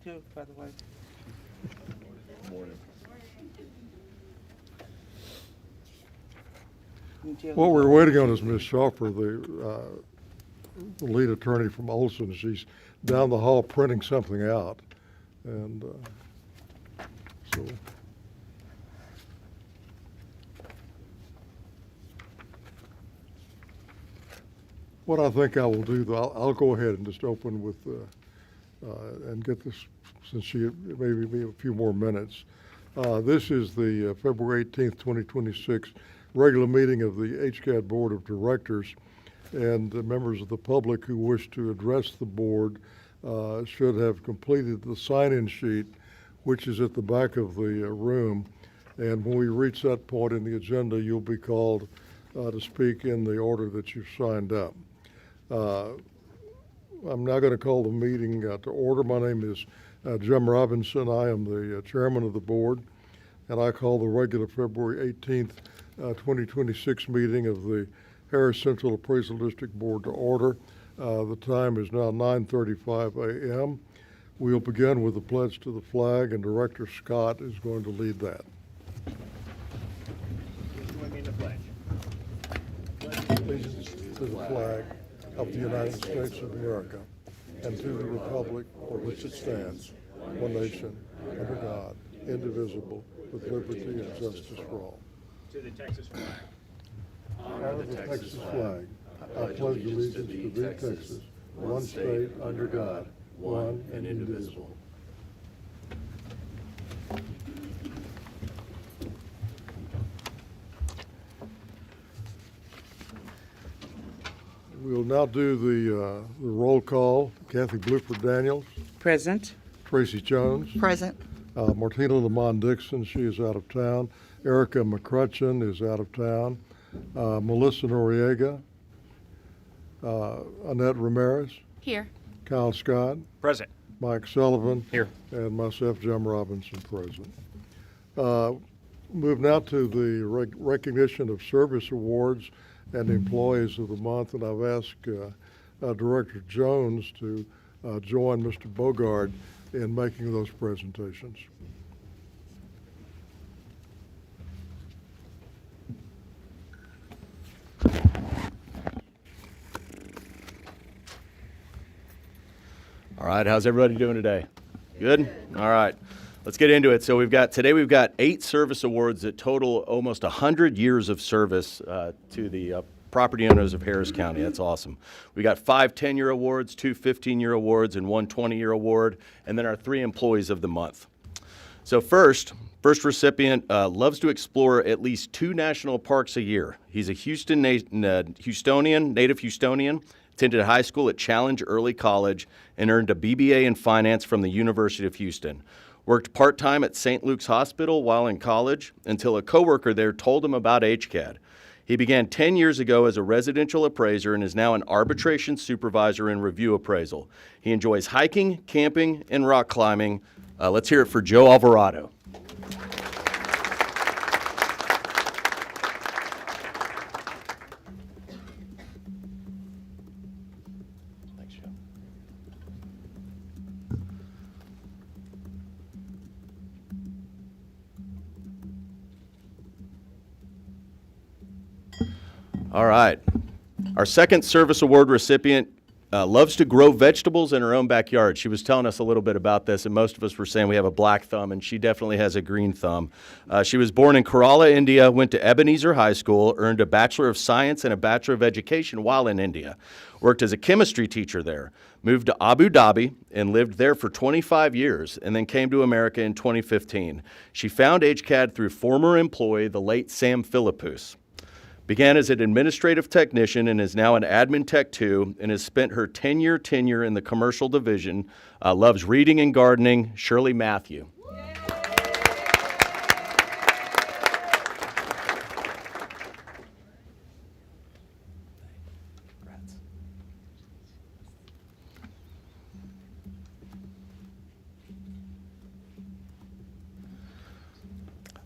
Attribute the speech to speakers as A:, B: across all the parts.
A: too, by the way.
B: Morning.
C: What we're waiting on is Ms. Schoffer, the lead attorney from Olson. She's down the hall printing something out. And so what I think I will do, though, I'll go ahead and just open with, and get this, since she maybe be a few more minutes. This is the February 18th, 2026 regular meeting of the HCAD Board of Directors, and the members of the public who wish to address the board should have completed the sign-in sheet, which is at the back of the room. And when we reach that point in the agenda, you'll be called to speak in the order that you've signed up. I'm now going to call the meeting to order. My name is Jim Robinson. I am the chairman of the board, and I call the regular February 18th, 2026 meeting of the Harris Central Appraisal District Board to order. The time is now 9:35 a.m. We'll begin with the pledge to the flag, and Director Scott is going to lead that.
D: Join me in the pledge.
C: Allegiance to the flag of the United States of America and to the republic for which it stands, one nation, under God, indivisible, with liberty and justice for all.
D: To the Texas flag.
C: Honor the Texas flag. I pledge allegiance to thee, Texas, one state, under God, one and indivisible. We'll now do the roll call. Kathy Bluford Daniels,
A: Present.
C: Tracy Jones,
E: Present.
C: Martina Lamont Dixon, she is out of town. Erica McCrutcheon is out of town. Melissa Noriega, Annette Ramirez,
E: Here.
C: Kyle Scott,
D: Present.
C: Mike Sullivan,
D: Here.
C: and myself, Jim Robinson, present. Move now to the recognition of service awards and employees of the month, and I've asked Director Jones to join Mr. Bogard in making those presentations.
B: All right, how's everybody doing today? Good? All right, let's get into it. So we've got 8 service awards that total almost 100 years of service to the property owners of Harris County. That's awesome. We got 5 10-year awards, 2 15-year awards, and 1 20-year award, and then our 3 employees of the month. So first recipient loves to explore at least 2 national parks a year. He's a native Houstonian, attended high school at Challenge Early College, and earned a BBA in finance from the University of Houston. Worked part-time at St. Luke's Hospital while in college until a coworker there told him about HCAD. He began 10 years ago as a residential appraiser and is now an arbitration supervisor in review appraisal. He enjoys hiking, camping, and rock climbing. Let's hear it for Joe Alvarado. Thanks, Joe. All right. Our second service award recipient loves to grow vegetables in her own backyard. She was telling us a little bit about this, and most of us were saying we have a black thumb, and she definitely has a green thumb. She was born in Kerala, India, went to Ebenezer High School, earned a Bachelor of Science and a Bachelor of Education while in India. Worked as a chemistry teacher there, moved to Abu Dhabi and lived there for 25 years, and then came to America in 2015. She found HCAD through former employee, the late Sam Philippus. Began as an administrative technician and is now an admin tech 2 and has spent her 10-year tenure in the commercial division. Loves reading and gardening. Shirley Matthew.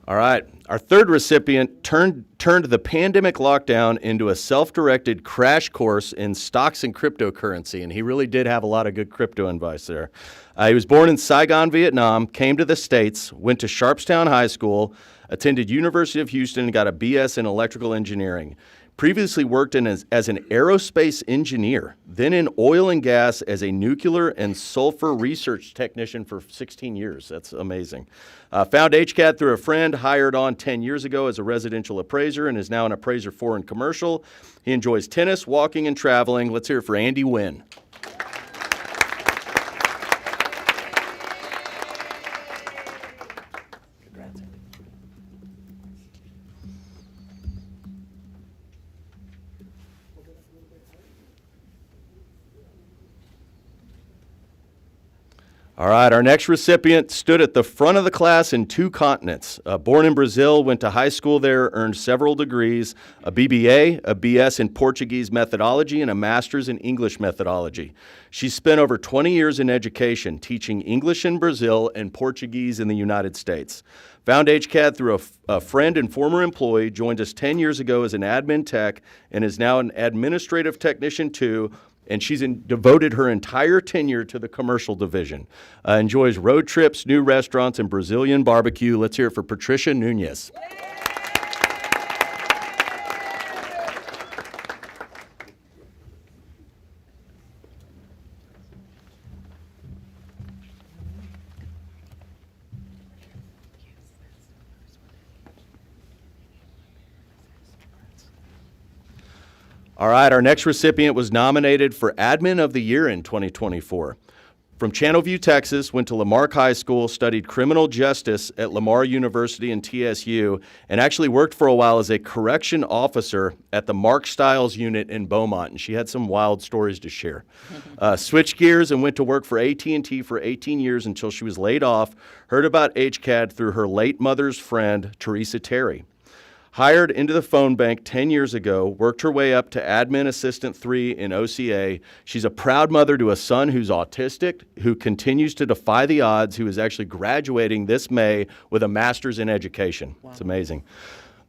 B: All right, our third recipient turned the pandemic lockdown into a self-directed crash course in stocks and cryptocurrency, and he really did have a lot of good crypto advice there. He was born in Saigon, Vietnam, came to the States, went to Sharpstown High School, attended University of Houston, and got a BS in electrical engineering. Previously worked as an aerospace engineer, then in oil and gas as a nuclear and sulfur research technician for 16 years. That's amazing. Found HCAD through a friend, hired on 10 years ago as a residential appraiser, and is now an appraiser for and commercial. He enjoys tennis, walking, and traveling. Let's hear it for Andy Wynn. All right, our next recipient stood at the front of the class in 2 continents. Born in Brazil, went to high school there, earned several degrees, a BBA, a BS in Portuguese methodology, and a master's in English methodology. She spent over 20 years in education, teaching English in Brazil and Portuguese in the United States. Found HCAD through a friend and former employee, joined us 10 years ago as an admin tech, and is now an administrative technician too, and she's devoted her entire tenure to the commercial division. Enjoys road trips, new restaurants, and Brazilian barbecue. Let's hear it for Patricia Nunez. All right, our next recipient was nominated for Admin of the Year in 2024. From Channelview, Texas, went to Lamarck High School, studied criminal justice at Lamar University and TSU, and actually worked for a while as a correction officer at the Mark Stiles unit in Beaumont, and she had some wild stories to share. Switched gears and went to work for AT&T for 18 years until she was laid off, heard about HCAD through her late mother's friend, Teresa Terry. Hired into the phone bank 10 years ago, worked her way up to Admin Assistant 3 in OCA. She's a proud mother to a son who's autistic, who continues to defy the odds, who is actually graduating this May with a master's in education. Wow. It's amazing.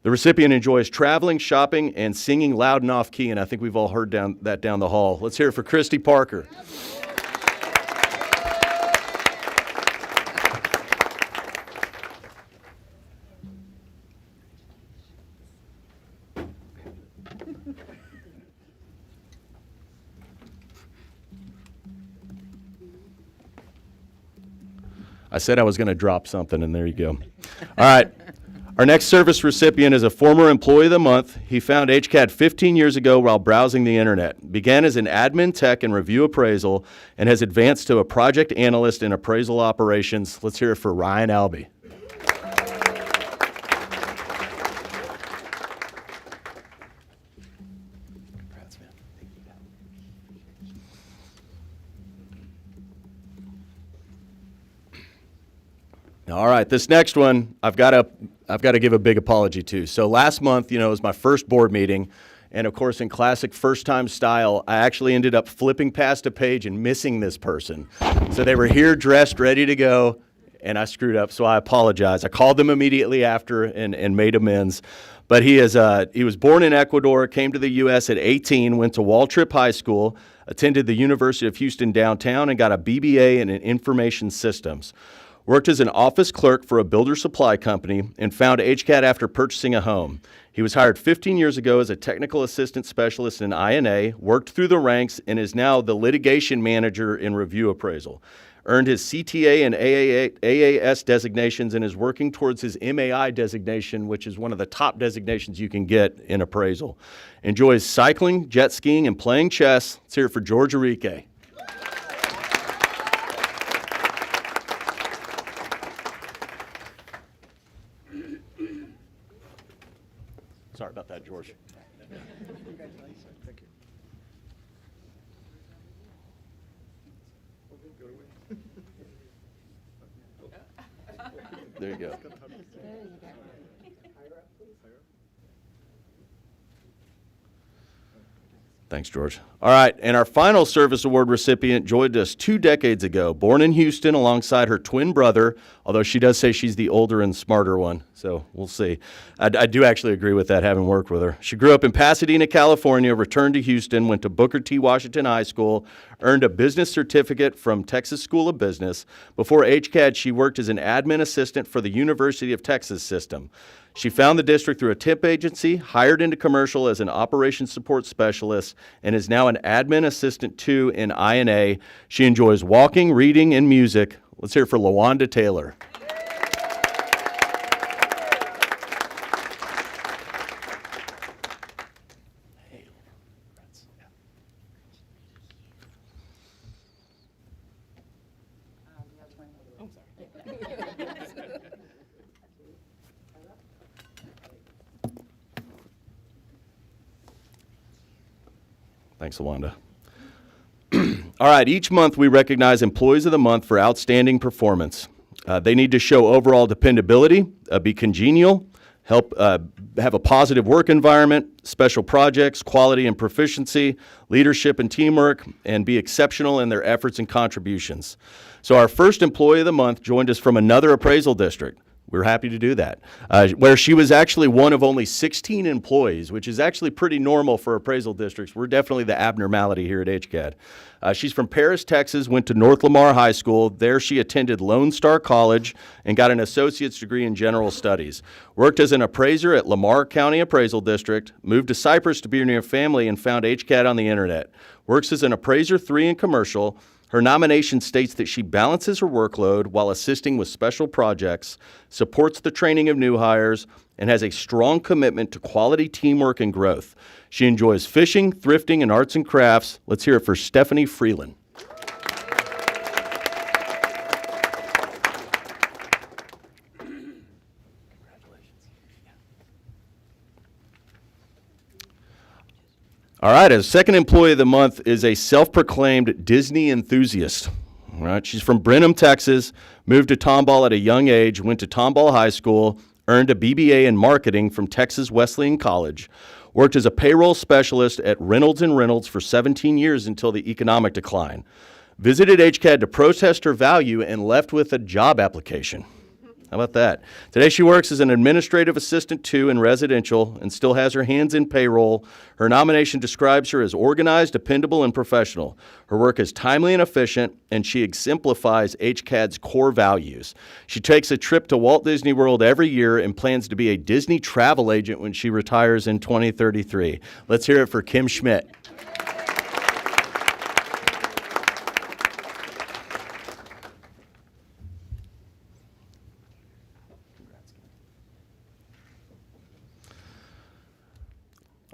B: The recipient enjoys traveling, shopping, and singing loud and off key, and I think we've all heard that down the hall. Let's hear it for Christy Parker. I said I was going to drop something, and there you go. All right. Our next service recipient is a former Employee of the Month. He found HCAD 15 years ago while browsing the internet. Began as an admin tech and review appraisal, and has advanced to a project analyst in appraisal operations. Let's hear it for Ryan Albee. All right, this next one, I've got to give a big apology to. So last month, it was my first board meeting, and of course, in classic first-time style, I actually ended up flipping past a page and missing this person. So they were here, dressed, ready to go, and I screwed up. So I apologize. I called them immediately after and made amends. But he was born in Ecuador, came to the U.S. at 18, went to Waltrip High School, attended the University of Houston downtown, and got a BBA in information systems. Worked as an office clerk for a builder supply company and found HCAD after purchasing a home. He was hired 15 years ago as a technical assistant specialist in INA, worked through the ranks, and is now the litigation manager in review appraisal. Earned his CTA and AAS designations and is working towards his MAI designation, which is one of the top designations you can get in appraisal. Enjoys cycling, jet skiing, and playing chess. Let's hear it for George Enrique. Sorry about that, George.
C: Congratulations. Thank you.
B: There you go. Thanks, George. All right, and our final service award recipient joined us 2 decades ago, born in Houston alongside her twin brother, although she does say she's the older and smarter one, so we'll see. I do actually agree with that, having worked with her. She grew up in Pasadena, California, returned to Houston, went to Booker T. Washington High School, earned a business certificate from Texas School of Business. Before HCAD, she worked as an admin assistant for the University of Texas system. She found the district through a temp agency, hired into commercial as an operations support specialist, and is now an admin assistant 2 in INA. She enjoys walking, reading, and music. Let's hear it for LaWanda Taylor. Thanks, LaWanda. All right, each month we recognize Employees of the Month for outstanding performance. They need to show overall dependability, be congenial, help have a positive work environment, special projects, quality and proficiency, leadership and teamwork, and be exceptional in their efforts and contributions. So our first Employee of the Month joined us from another appraisal district. We're happy to do that, where she was actually one of only 16 employees, which is actually pretty normal for appraisal districts. We're definitely the abnormality here at HCAD. She's from Paris, Texas, went to North Lamar High School. There she attended Lone Star College and got an associate's degree in general studies. Worked as an appraiser at Lamar County Appraisal District, moved to Cypress to be near family and found HCAD on the internet. Works as an appraiser 3 in commercial. Her nomination states that she balances her workload while assisting with special projects, supports the training of new hires, and has a strong commitment to quality teamwork and growth. She enjoys fishing, thrifting, and arts and crafts. Let's hear it for Stephanie Freeland. All right, a second Employee of the Month is a self-proclaimed Disney enthusiast. All right, she's from Brenham, Texas, moved to Tomball at a young age, went to Tomball High School, earned a BBA in marketing from Texas Wesleyan College, worked as a payroll specialist at Reynolds & Reynolds for 17 years until the economic decline, visited HCAD to protest her value, and left with a job application. How about that? Today she works as an administrative assistant 2 in residential and still has her hands in payroll. Her nomination describes her as organized, dependable, and professional. Her work is timely and efficient, and she exemplifies HCAD's core values. She takes a trip to Walt Disney World every year and plans to be a Disney travel agent when she retires in 2033. Let's hear it for Kim Schmidt.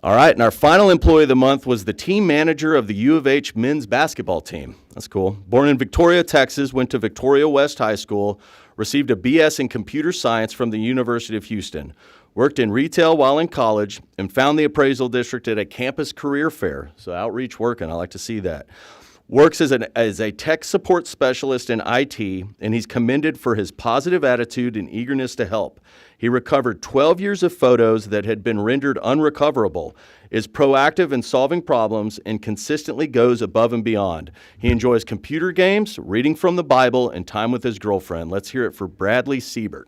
B: All right, and our final Employee of the Month was the team manager of the U of H men's basketball team. That's cool. Born in Victoria, Texas, went to Victoria West High School, received a BS in computer science from the University of Houston, worked in retail while in college, and found the appraisal district at a campus career fair. So outreach working, I like to see that. Works as a tech support specialist in IT, and he's commended for his positive attitude and eagerness to help. He recovered 12 years of photos that had been rendered unrecoverable, is proactive in solving problems, and consistently goes above and beyond. He enjoys computer games, reading from the Bible, and time with his girlfriend. Let's hear it for Bradley Siebert.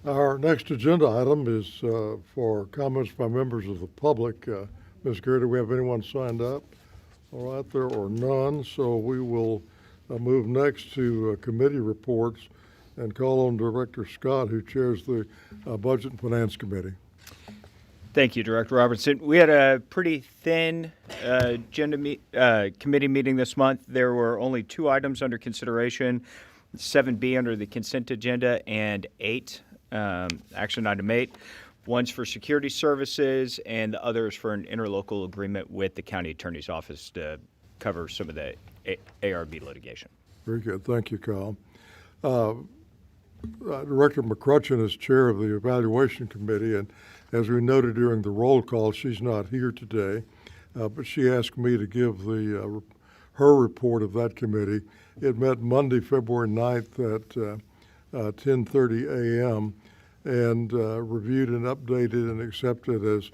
C: Our next agenda item is for comments by members of the public. Ms. Gary, do we have anyone signed up? All right, there are none, so we will move next to committee reports and call on Director Scott, who chairs the Budget and Finance Committee.
D: Thank you, Director Robertson. We had a pretty thin committee meeting this month. There were only 2 items under consideration, 7B under the consent agenda and 8, action item 8. One's for security services and the other is for an interlocal agreement with the county attorney's office to cover some of the ARB litigation.
C: Very good. Thank you, Kyle. Director McCrutchen is chair of the Evaluation Committee, and as we noted during the roll call, she's not here today, but she asked me to give her report of that committee. It met Monday, February 9th at 10:30 a.m. and reviewed and updated and accepted as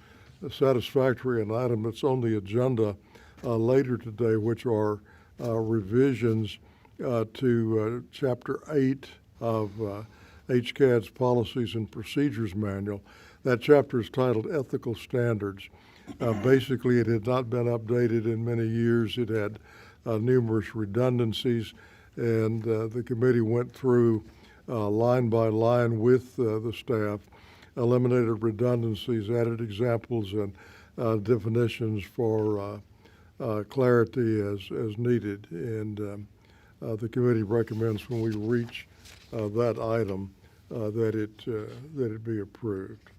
C: satisfactory an item that's on the agenda later today, which are revisions to Chapter 8 of HCAD's Policies and Procedures Manual. That chapter is titled Ethical Standards. Basically, it had not been updated in many years. It had numerous redundancies, and the committee went through line by line with the staff, eliminated redundancies, added examples and definitions for clarity as needed. And the committee recommends when we reach that item that it be approved.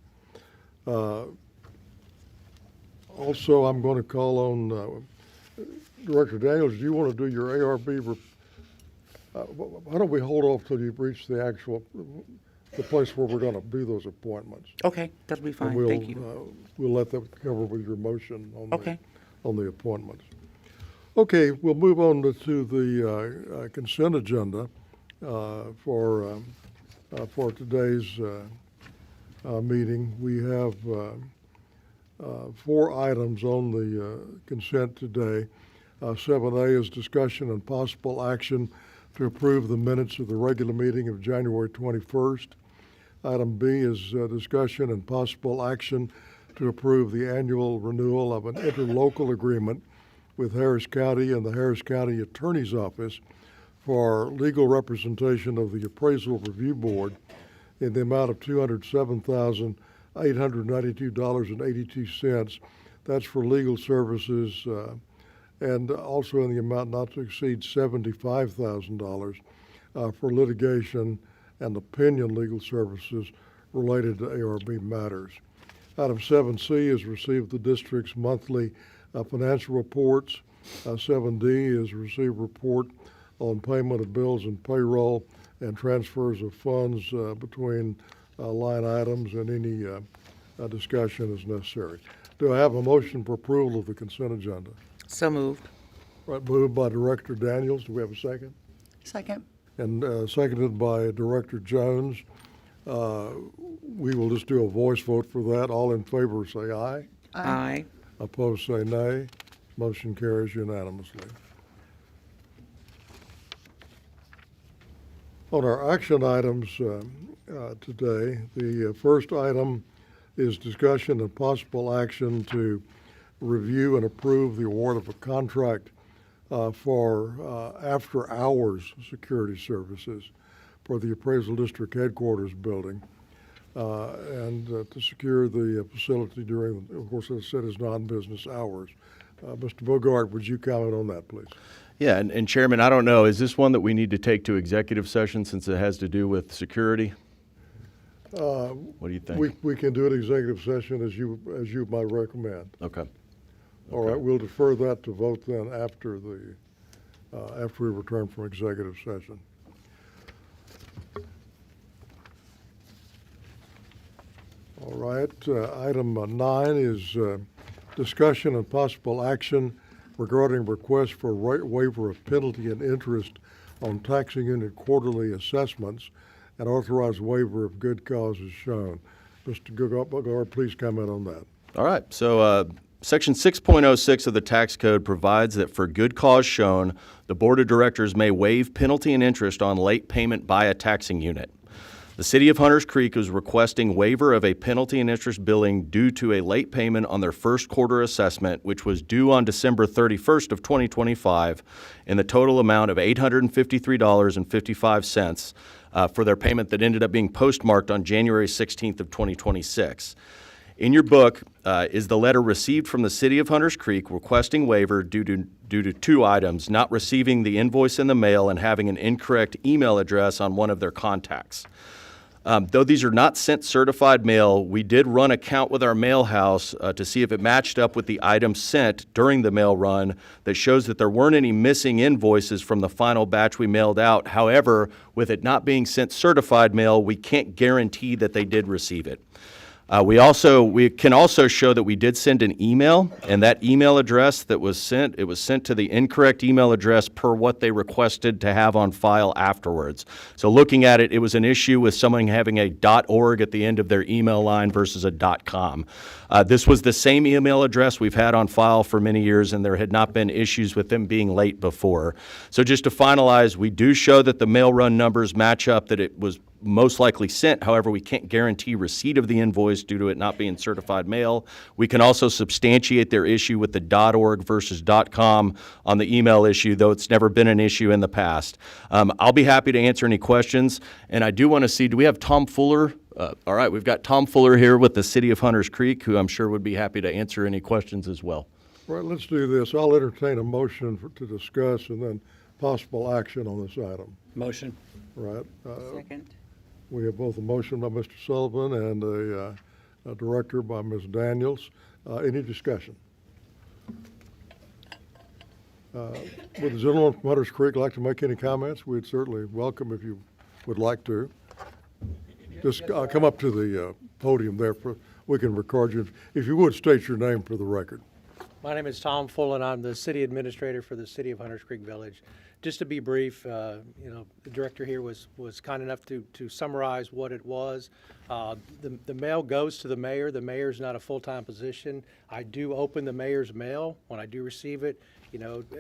C: Also, I'm going to call on Director Daniels. Do you want to do your ARB? Why don't we hold off till you reach the place where we're going to do those appointments?
A: Okay, that'll be fine.
C: And
A: Thank you.
C: We'll let that cover with your motion
A: Okay.
C: on the appointments. Okay, we'll move on to the consent agenda for today's meeting. We have 4 items on the consent today. 7A is discussion and possible action to approve the minutes of the regular meeting of January 21st. Item B is discussion and possible action to approve the annual renewal of an interlocal agreement with Harris County and the Harris County Attorney's Office for legal representation of the Appraisal Review Board in the amount of $207,892.82. That's for legal services and also in the amount not to exceed $75,000 for litigation and opinion legal services related to ARB matters. Item 7C is receive the district's monthly financial reports. 7D is receive report on payment of bills and payroll and transfers of funds between line items, and any discussion is necessary. Do I have a motion for approval of the consent agenda?
A: So moved.
C: Right, moved by Director Daniels. Do we have a second?
A: Second.
C: And seconded by Director Jones. We will just do a voice vote for that. All in favor say aye.
A: Aye.
C: Opposed say nay. Motion carries unanimously. On our action items today, the first item is discussion and possible action to review and approve the award of a contract for after-hours security services for the Appraisal District Headquarters building and to secure the facility during, of course, as I said, is non-business hours. Mr. Bogart, would you comment on that, please?
B: Yeah, and Chairman, I don't know, is this one that we need to take to executive session since it has to do with security? What do you think?
C: We can do an executive session as you might recommend.
B: Okay.
C: All right, we'll defer that to vote then after we return from executive session. All right, item 9 is discussion and possible action regarding request for waiver of penalty and interest on taxing unit quarterly assessments and authorized waiver of good cause as shown. Mr. Bogart, please comment on that.
B: All right, so Section 6.06 of the tax code provides that for good cause shown, the Board of Directors may waive penalty and interest on late payment by a taxing unit. The City of Hunters Creek is requesting waiver of a penalty and interest billing due to a late payment on their first quarter assessment, which was due on December 31st of 2025, in the total amount of $853.55 for their payment that ended up being postmarked on January 16th of 2026. In your book is the letter received from the City of Hunters Creek requesting waiver due to two items: not receiving the invoice in the mail and having an incorrect email address on one of their contacts. Though these are not sent certified mail, we did run a count with our mail house to see if it matched up with the items sent during the mail run that shows that there weren't any missing invoices from the final batch we mailed out. However, with it not being sent certified mail, we can't guarantee that they did receive it. We can also show that we did send an email, and that email address that was sent, it was sent to the incorrect email address per what they requested to have on file afterwards. So looking at it, it was an issue with someone having a .org at the end of their email line versus a .com. This was the same email address we've had on file for many years, and there had not been issues with them being late before. So just to finalize, we do show that the mail run numbers match up, that it was most likely sent. However, we can't guarantee receipt of the invoice due to it not being certified mail. We can also substantiate their issue with the .org versus .com on the email issue, though it's never been an issue in the past. I'll be happy to answer any questions, and I do want to see, do we have Tom Fuller? All right, we've got Tom Fuller here with the City of Hunters Creek, who I'm sure would be happy to answer any questions as well.
C: Right, let's do this. I'll entertain a motion to discuss and then possible action on this item.
E: Motion.
C: Right.
A: Second.
C: We have both a motion by Mr. Sullivan and a director by Ms. Daniels. Any discussion? Would the gentleman from Hunters Creek like to make any comments? We'd certainly welcome if you would like to. Just come up to the podium there. We can record you. If you would, state your name for the record.
E: My name is Tom Full, and I'm the city administrator for the city of Hunters Creek Village. Just to be brief, the director here was kind enough to summarize what it was. The mail goes to the mayor. The mayor's not a full-time position. I do open the mayor's mail when I do receive it,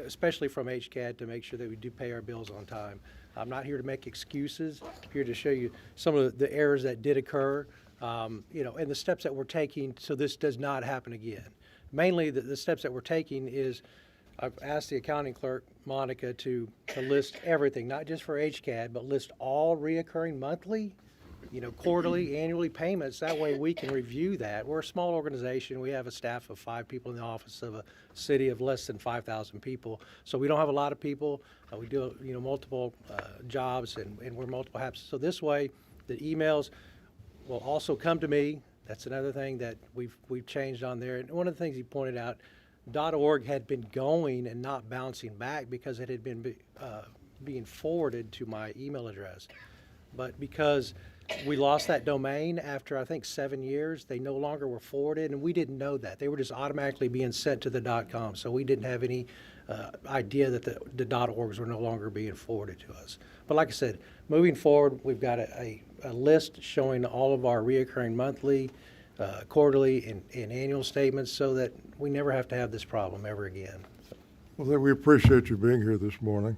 E: especially from HCAD, to make sure that we do pay our bills on time. I'm not here to make excuses. I'm here to show you some of the errors that did occur, and the steps that we're taking so this does not happen again. Mainly, the steps that we're taking is I've asked the accounting clerk, Monica, to list everything, not just for HCAD, but list all reoccurring monthly, quarterly, annually payments. That way we can review that. We're a small organization. We have a staff of 5 people in the office of a city of less than 5,000 people. So we don't have a lot of people. We do, multiple jobs, and we're multiple hats. So this way, the emails will also come to me. That's another thing that we've changed on there. And one of the things he pointed out, .org had been going and not bouncing back because it had been being forwarded to my email address. But because we lost that domain after, I think, 7 years, they no longer were forwarded, and we didn't know that. They were just automatically being sent to the .com, so we didn't have any idea that the .orgs were no longer being forwarded to us. But like I said, moving forward, we've got a list showing all of our reoccurring monthly, quarterly, and annual statements so that we never have to have this problem ever again.
C: Well, then we appreciate you being here this morning.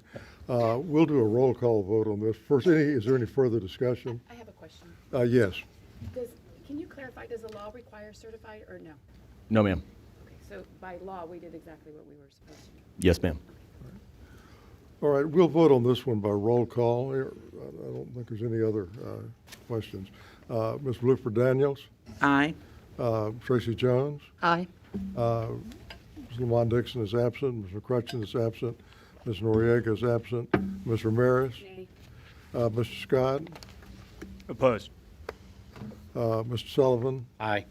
C: We'll do a roll call vote on this. First, is there any further discussion?
F: I have a question.
C: Yes.
F: Can you clarify, does the law require certified or no?
B: No, ma'am.
F: Okay, so by law, we did exactly what we were supposed to do.
B: Yes, ma'am.
C: All right, we'll vote on this one by roll call. I don't think there's any other questions. Ms. Bluford Daniels,
A: Aye.
C: Tracy Jones,
A: Aye.
C: Ms. Lamont Dixon is absent, Ms. McCrutcheon is absent, Ms. Noriega is absent, Ms. Ramirez,
F: Nay.
C: Mr. Scott,
D: Opposed.
C: Mr. Sullivan.
E: Aye.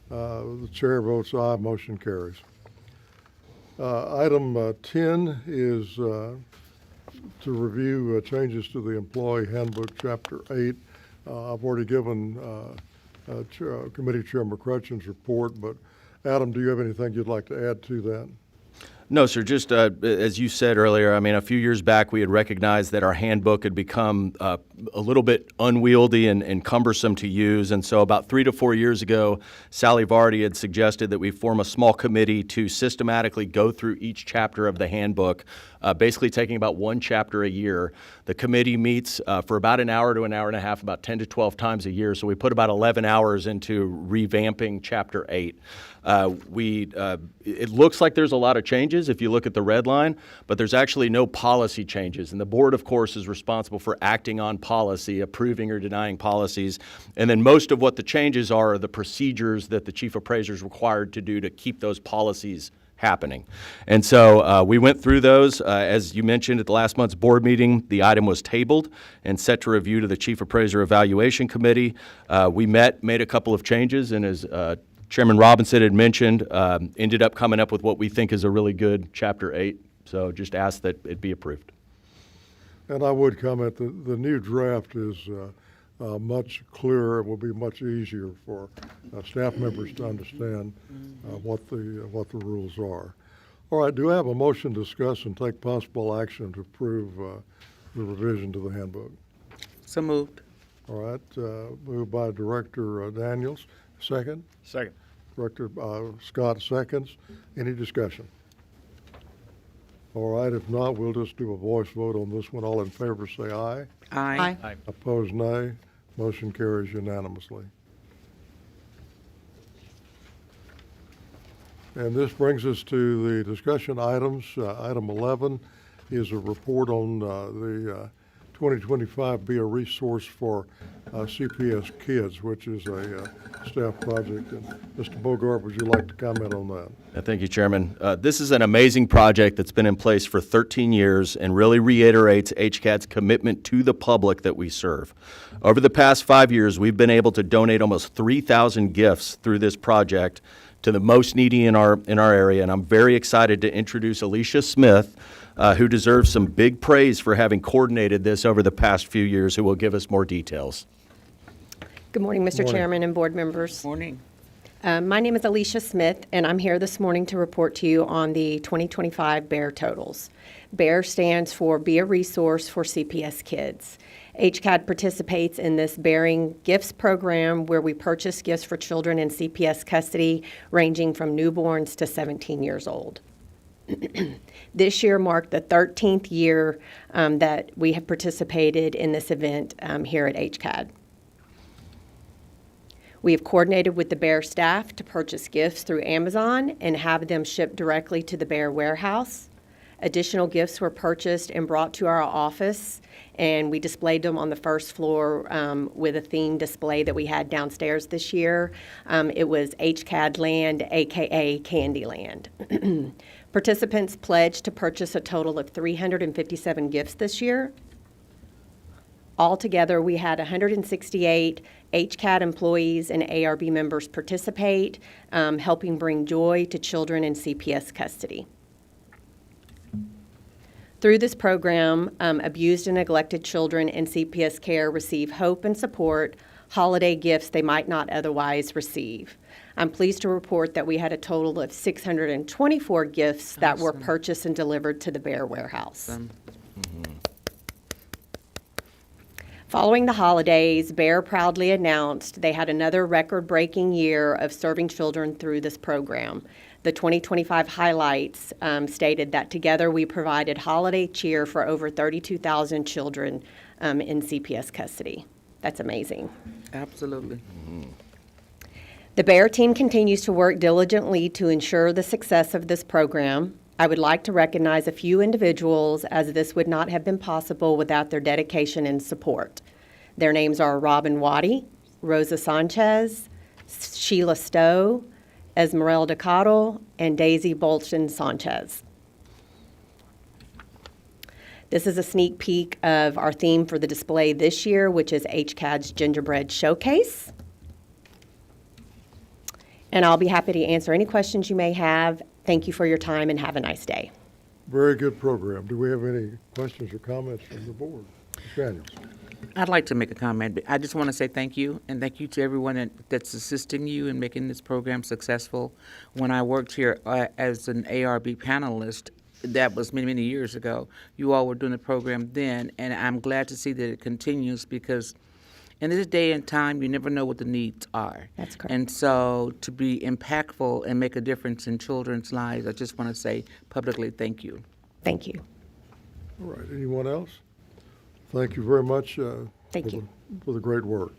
C: The chair votes aye, motion carries. Item 10 is to review changes to the Employee Handbook, Chapter 8. I've already given Committee Chair McCrutcheon's report, but Adam, do you have anything you'd like to add to that?
B: No, sir. Just as you said earlier, a few years back we had recognized that our handbook had become a little bit unwieldy and cumbersome to use. And so about 3 to 4 years ago, Sally Vardy had suggested that we form a small committee to systematically go through each chapter of the handbook basically taking about one chapter a year. The committee meets for about an hour to an hour and a half, about 10 to 12 times a year. So we put about 11 hours into revamping Chapter 8. It looks like there's a lot of changes if you look at the red line, but there's actually no policy changes. And the board, of course, is responsible for acting on policy, approving or denying policies. And then most of what the changes are the procedures that the chief appraiser is required to do to keep those policies happening. And so we went through those. As you mentioned at the last month's board meeting, the item was tabled and set to review to the Chief Appraiser Evaluation Committee. We met, made a couple of changes, and as Chairman Robinson had mentioned, ended up coming up with what we think is a really good Chapter 8. So just ask that it be approved.
C: And I would comment that the new draft is much clearer and will be much easier for staff members to understand what the rules are. All right, do I have a motion to discuss and take possible action to approve the revision to the handbook?
A: So moved.
C: All right, moved by Director Daniels. Second?
D: Second.
C: Director Scott seconds. Any discussion? All right, if not, we'll just do a voice vote on this one. All in favor say aye.
A: Aye.
C: Opposed, nay. Motion carries unanimously. And this brings us to the discussion items. Item 11 is a report on the 2025 Be a Resource for CPS Kids, which is a staff project. And Mr. Bogart, would you like to comment on that?
B: Thank you, Chairman. This is an amazing project that's been in place for 13 years and really reiterates HCAD's commitment to the public that we serve. Over the past 5 years, we've been able to donate almost 3,000 gifts through this project to the most needy in our area, and I'm very excited to introduce Alicia Smith, who deserves some big praise for having coordinated this over the past few years, who will give us more details.
G: Good morning, Mr. Chairman and board members.
A: Morning.
G: My name is Alicia Smith, and I'm here this morning to report to you on the 2025 BEAR totals. BEAR stands for Be a Resource for CPS Kids. HCAD participates in this Bearing Gifts program where we purchase gifts for children in CPS custody ranging from newborns to 17 years old. This year marked the 13th year that we have participated in this event here at HCAD. We have coordinated with the BEAR staff to purchase gifts through Amazon and have them shipped directly to the BEAR warehouse. Additional gifts were purchased and brought to our office, and we displayed them on the first floor with a theme display that we had downstairs this year. It was HCAD Land, aka Candyland. Participants pledged to purchase a total of 357 gifts this year. Altogether, we had 168 HCAD employees and ARB members participate, helping bring joy to children in CPS custody. Through this program, abused and neglected children in CPS care receive hope and support, holiday gifts they might not otherwise receive. I'm pleased to report that we had a total of 624 gifts that were purchased and delivered to the BEAR warehouse. Following the holidays, BEAR proudly announced they had another record-breaking year of serving children through this program. The 2025 highlights stated that together we provided holiday cheer for over 32,000 children in CPS custody. That's amazing.
A: Absolutely.
G: The BEAR team continues to work diligently to ensure the success of this program. I would like to recognize a few individuals, as this would not have been possible without their dedication and support. Their names are Robin Waddy, Rosa Sanchez, Sheila Stowe, Esmeralda Cottle, and Daisy Bolton Sanchez. This is a sneak peek of our theme for the display this year, which is HCAD's Gingerbread Showcase. And I'll be happy to answer any questions you may have. Thank you for your time and have a nice day.
C: Very good program. Do we have any questions or comments from the board? Ms. Daniels.
A: I'd like to make a comment. I just want to say thank you, and thank you to everyone that's assisting you in making this program successful. When I worked here as an ARB panelist, that was many, many years ago, you all were doing the program then, and I'm glad to see that it continues because in this day and time, you never know what the needs are.
G: That's correct.
A: And so to be impactful and make a difference in children's lives, I just want to say publicly thank you.
G: Thank you.
C: All right, anyone else? Thank you very much.
G: Thank you.
C: For the great work.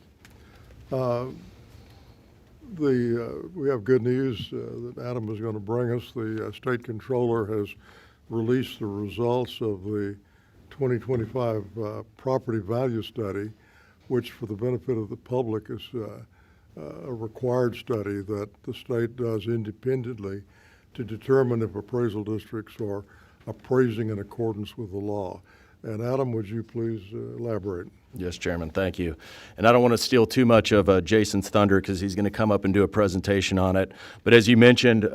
C: We have good news that Adam is going to bring us. The state controller has released the results of the 2025 property value study, which for the benefit of the public is a required study that the state does independently to determine if appraisal districts are appraising in accordance with the law. And Adam, would you please elaborate?
B: Yes, Chairman, thank you. And I don't want to steal too much of Jason's thunder because he's going to come up and do a presentation on it. But as you mentioned,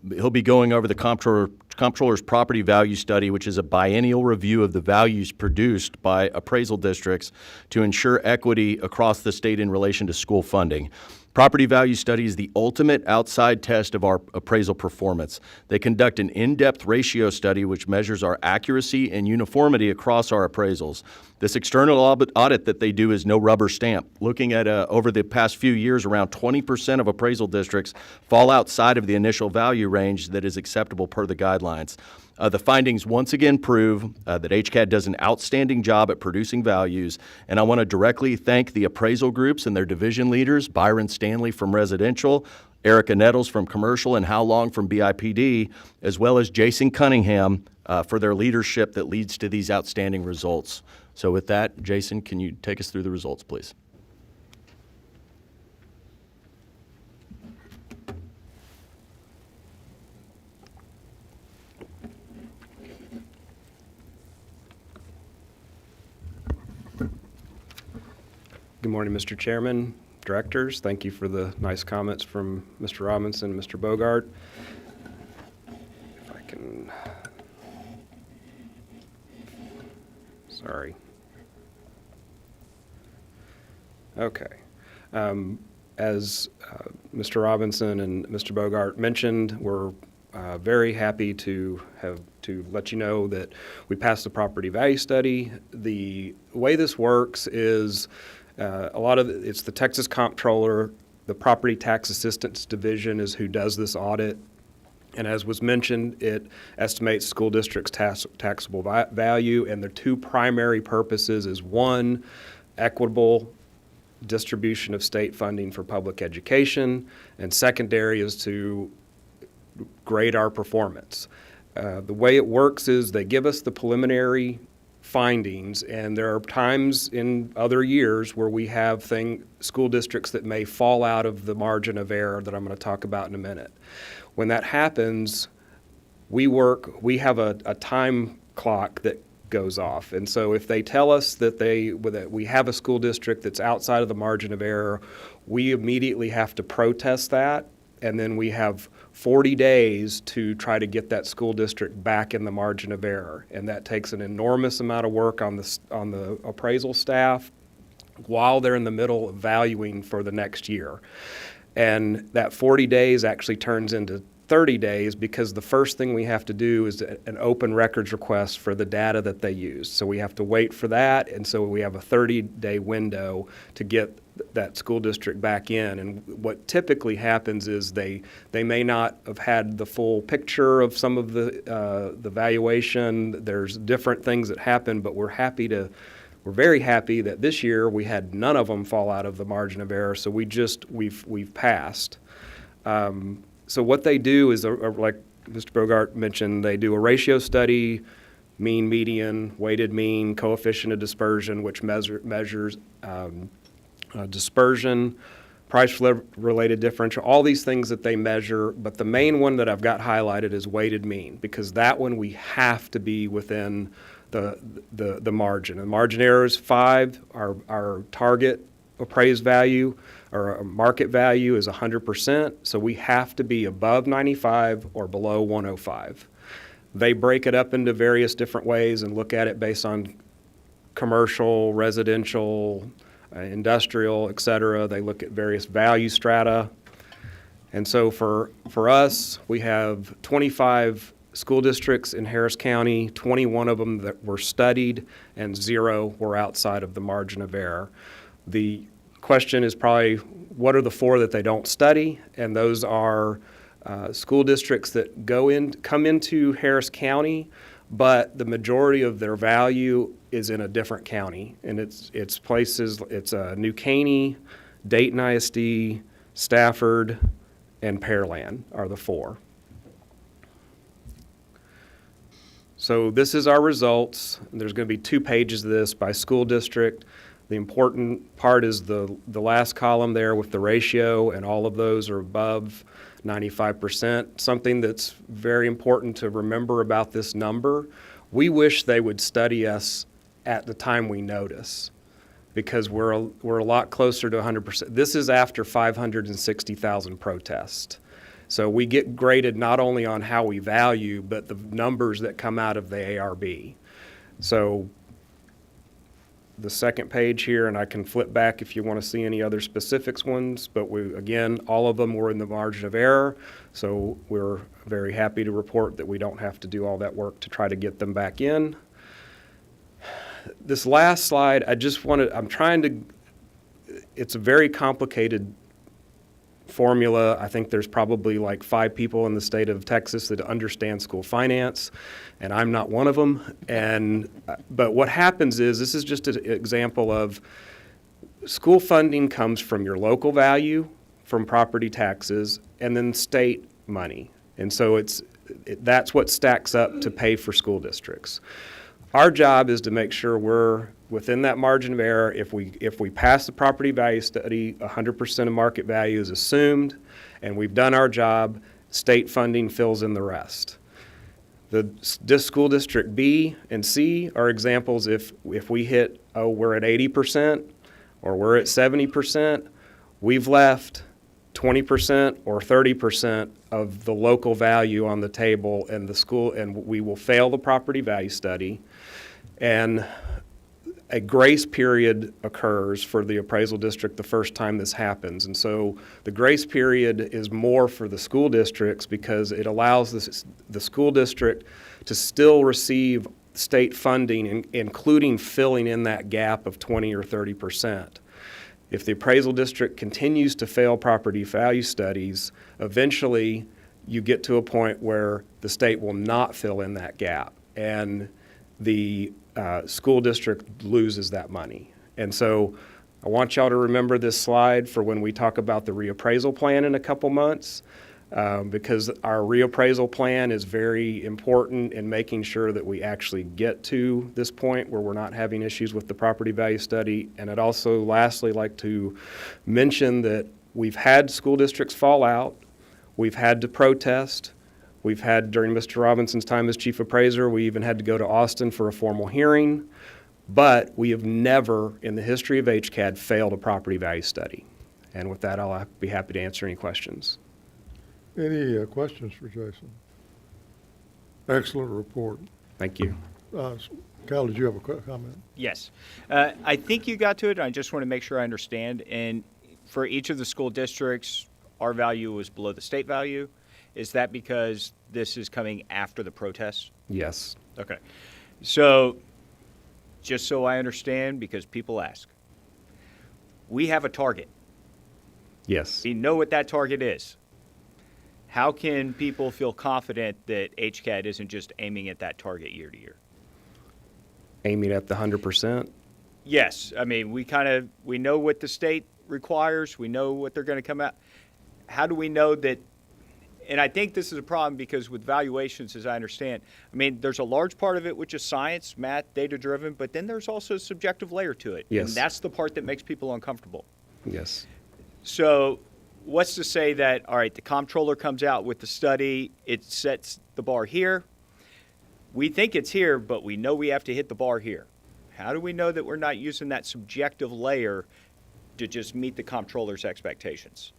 B: he'll be going over the Comptroller's Property Value Study, which is a biennial review of the values produced by appraisal districts to ensure equity across the state in relation to school funding. Property value study is the ultimate outside test of our appraisal performance. They conduct an in-depth ratio study which measures our accuracy and uniformity across our appraisals. This external audit that they do is no rubber stamp. Looking at over the past few years, around 20% of appraisal districts fall outside of the initial value range that is acceptable per the guidelines. The findings once again prove that HCAD does an outstanding job at producing values, and I want to directly thank the appraisal groups and their division leaders, Byron Stanley from residential, Erica Nettles from commercial, and How Long from BIPD, as well as Jason Cunningham for their leadership that leads to these outstanding results. So with that, Jason, can you take us through the results, please?
H: Good morning, Mr. Chairman, directors. Thank you for the nice comments from Mr. Robinson and Mr. Bogart. If I can, sorry. Okay. As Mr. Robinson and Mr. Bogart mentioned, we're very happy to let you know that we passed the property value study. The way this works is it's the Texas Comptroller, the Property Tax Assistance Division is who does this audit. And as was mentioned, it estimates school districts' taxable value, and their two primary purposes is one, equitable distribution of state funding for public education, and secondary is to grade our performance. The way it works is they give us the preliminary findings, and there are times in other years where we have school districts that may fall out of the margin of error that I'm going to talk about in a minute. When that happens, we have a time clock that goes off, and so if they tell us that we have a school district that's outside of the margin of error, we immediately have to protest that, and then we have 40 days to try to get that school district back in the margin of error. And that takes an enormous amount of work on the appraisal staff while they're in the middle of valuing for the next year. And that 40 days actually turns into 30 days because the first thing we have to do is an open records request for the data that they use. So we have to wait for that, and so we have a 30-day window to get that school district back in. And what typically happens is they may not have had the full picture of some of the valuation. There's different things that happen, but we're very happy that this year we had none of them fall out of the margin of error. So we've passed. So what they do is, like Mr. Bogart mentioned, they do a ratio study, mean, median, weighted mean, coefficient of dispersion, which measures dispersion, price-related differential, all these things that they measure. But the main one that I've got highlighted is weighted mean, because that one we have to be within the margin. And margin error is 5. Our target appraised value or market value is 100%, so we have to be above 95 or below 105. They break it up into various different ways and look at it based on commercial, residential, industrial, et cetera. They look at various value strata. And so for us, we have 25 school districts in Harris County, 21 of them that were studied, and 0 were outside of the margin of error. The question is probably, what are the 4 that they don't study? And those are school districts that come into Harris County, but the majority of their value is in a different county, and it's places, it's New Caney, Dayton ISD, Stafford, and Pearland are the 4. So this is our results. There's going to be 2 pages of this by school district. The important part is the last column there with the ratio, and all of those are above 95%. Something that's very important to remember about this number, we wish they would study us at the time we notice, because we're a lot closer to 100%. This is after 560,000 protests. So we get graded not only on how we value, but the numbers that come out of the ARB. So the second page here, and I can flip back if you want to see any other specifics ones, but again, all of them were in the margin of error, so we're very happy to report that we don't have to do all that work to try to get them back in. This last slide, it's a very complicated formula. I think there's probably like 5 people in the state of Texas that understand school finance, and I'm not one of them. But what happens is, this is just an example of school funding comes from your local value, from property taxes, and then state money. And so that's what stacks up to pay for school districts. Our job is to make sure we're within that margin of error. If we pass the property value study, 100% of market value is assumed, and we've done our job. State funding fills in the rest. This school district B and C are examples. If we hit, we're at 80% or we're at 70%, we've left 20% or 30% of the local value on the table, and the school, and we will fail the property value study. And a grace period occurs for the appraisal district the first time this happens. And so the grace period is more for the school districts because it allows the school district to still receive state funding, including filling in that gap of 20 or 30%. If the appraisal district continues to fail property value studies, eventually you get to a point where the state will not fill in that gap, and the school district loses that money. And so I want y'all to remember this slide for when we talk about the reappraisal plan in a couple months, because our reappraisal plan is very important in making sure that we actually get to this point where we're not having issues with the property value study. And I'd also lastly like to mention that we've had school districts fall out. We've had to protest. We've had, during Mr. Robinson's time as chief appraiser, we even had to go to Austin for a formal hearing. But we have never, in the history of HCAD, failed a property value study. And with that, I'll be happy to answer any questions.
C: Any questions for Jason? Excellent report.
H: Thank you.
C: Cal, did you have a comment?
D: Yes. I think you got to it. I just want to make sure I understand. And for each of the school districts, our value was below the state value. Is that because this is coming after the protest?
H: Yes.
D: Okay. So just so I understand, because people ask, we have a target.
H: Yes.
D: We know what that target is. How can people feel confident that HCAD isn't just aiming at that target year to year?
H: Aiming at the 100%?
D: Yes. I mean, we know what the state requires. We know what they're going to come out. How do we know that? And I think this is a problem because with valuations, as I understand, I mean, there's a large part of it which is science, math, data-driven, but then there's also a subjective layer to it.
H: Yes.
D: And that's the part that makes people uncomfortable.
H: Yes.
D: So what's to say that, all right, the comptroller comes out with the study, it sets the bar here. We think it's here, but we know we have to hit the bar here. How do we know that we're not using that subjective layer to just meet the comptroller's expectations?